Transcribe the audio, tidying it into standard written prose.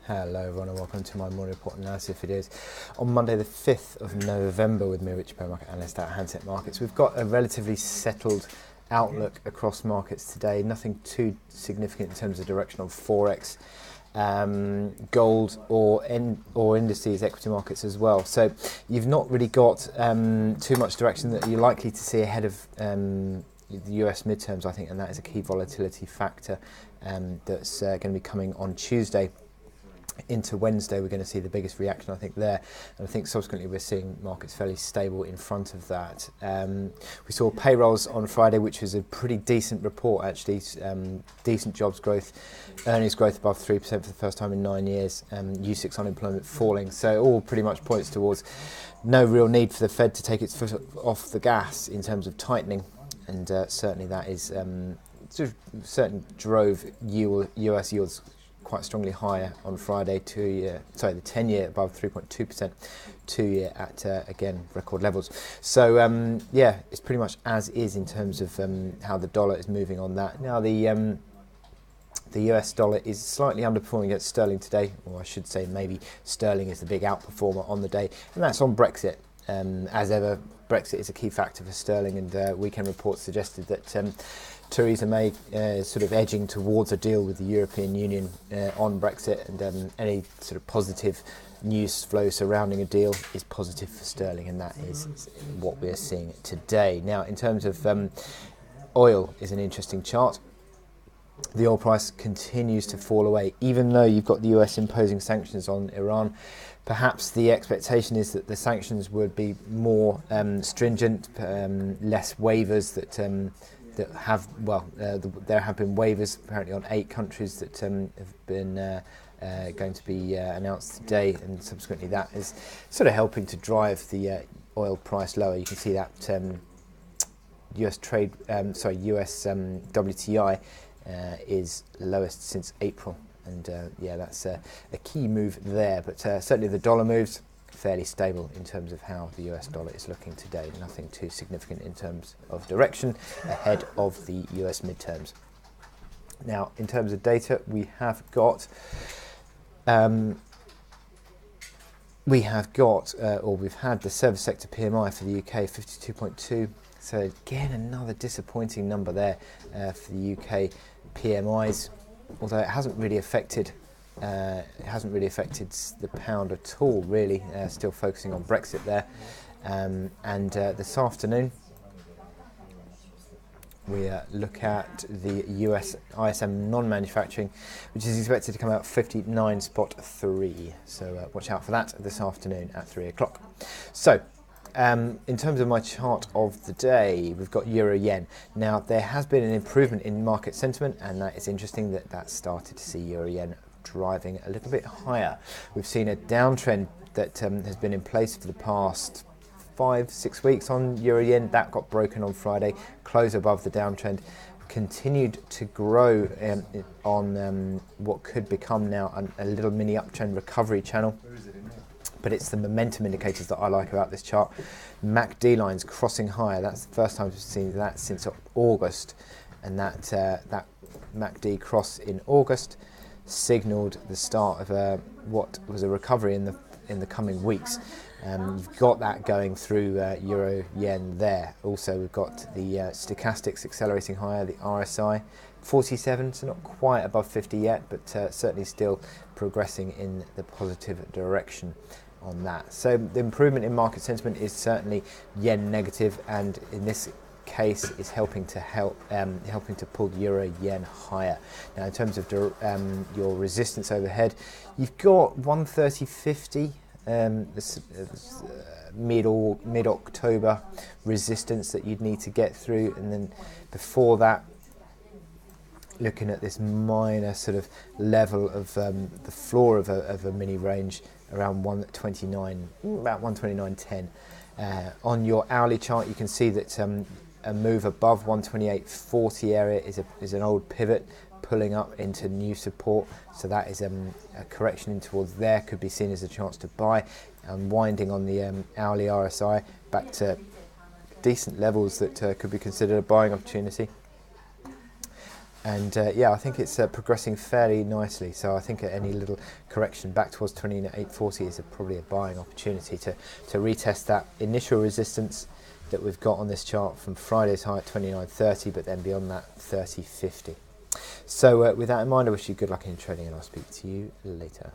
Hello everyone and welcome to my morning report analysis videos on Monday the 5th of November with me, Rich Bear Market Analyst at Hantec Markets. We've got a relatively settled outlook across markets today, nothing too significant in terms of direction on Forex, gold or indices, equity markets as well. So you've not really got too much direction that you're likely to see ahead of the US midterms, I think, and that is a key volatility factor that's going to be coming on Tuesday. Into Wednesday, we're going to see the biggest reaction, I think, there. And I think subsequently we're seeing markets fairly stable in front of that. We saw payrolls on Friday, which was a pretty decent report, actually. Decent jobs growth, earnings growth above 3% for the first time in 9 years, U6 unemployment falling. So it all pretty much points towards no real need for the Fed to take its foot off the gas in terms of tightening. And certainly that is certainly drove US yields quite strongly higher on Friday. The 10-year above 3.2%, 2-year at again record levels. So yeah, it's pretty much as is in terms of how the dollar is moving on that. Now the US dollar is slightly underperforming against sterling today, or I should say maybe sterling is the big outperformer on the day, and that's on Brexit. As ever, Brexit is a key factor for sterling, and weekend reports suggested that Theresa May sort of edging towards a deal with the European Union on Brexit, and any sort of positive news flow surrounding a deal is positive for sterling, and that is what we're seeing today. Now, in terms of oil, is an interesting chart. The oil price continues to fall away, even though you've got the US imposing sanctions on Iran. Perhaps the expectation is that the sanctions would be more stringent, less waivers that have, there have been waivers apparently on 8 countries that have been going to be announced today, and subsequently that is sort of helping to drive the oil price lower. You can see that US WTI is lowest since April, and yeah, that's a key move there. But certainly the dollar moves fairly stable in terms of how the US dollar is looking today. Nothing too significant in terms of direction ahead of the US midterms. Now, in terms of data, we have got we've had the service sector PMI for the UK 52.2. So again, another disappointing number there for the UK PMIs, although it hasn't really affected the pound at all, really. Still focusing on Brexit there. And this afternoon, we look at the US ISM non-manufacturing, which is expected to come out 59.3. So watch out for that this afternoon at 3 o'clock. So in terms of my chart of the day, we've got Euro-Yen. Now, there has been an improvement in market sentiment, and that is interesting that started to see Euro-Yen driving a little bit higher. We've seen a downtrend that has been in place for the past 5-6 weeks on Euro-Yen. That got broken on Friday, closed above the downtrend, continued to grow on what could become now a little mini uptrend recovery channel. But it's the momentum indicators that I like about this chart. MACD lines crossing higher. That's the first time we've seen that since August, and that MACD cross in August signalled the start of what was a recovery in the coming weeks. You've got that going through Euro-Yen there. Also, we've got the stochastics accelerating higher, the RSI 47, so not quite above 50 yet, but certainly still progressing in the positive direction on that. So the improvement in market sentiment is certainly yen negative, and in this case is helping to pull Euro-Yen higher. Now, in terms of your resistance overhead, you've got 130.50. Mid-October resistance that you'd need to get through, and then before that, looking at this minor sort of level of the floor of a mini range around 129, about 129.10. On your hourly chart, you can see that a move above 128.40 area is an old pivot pulling up into new support, so that is a correction in towards there, could be seen as a chance to buy, and winding on the hourly RSI back to decent levels that could be considered a buying opportunity. And yeah, I think it's progressing fairly nicely. So I think any little correction back towards 28.40 is probably a buying opportunity to retest that initial resistance that we've got on this chart from Friday's high at 29.30, but then beyond that 30.50. So with that in mind, I wish you good luck in trading, and I'll speak to you later.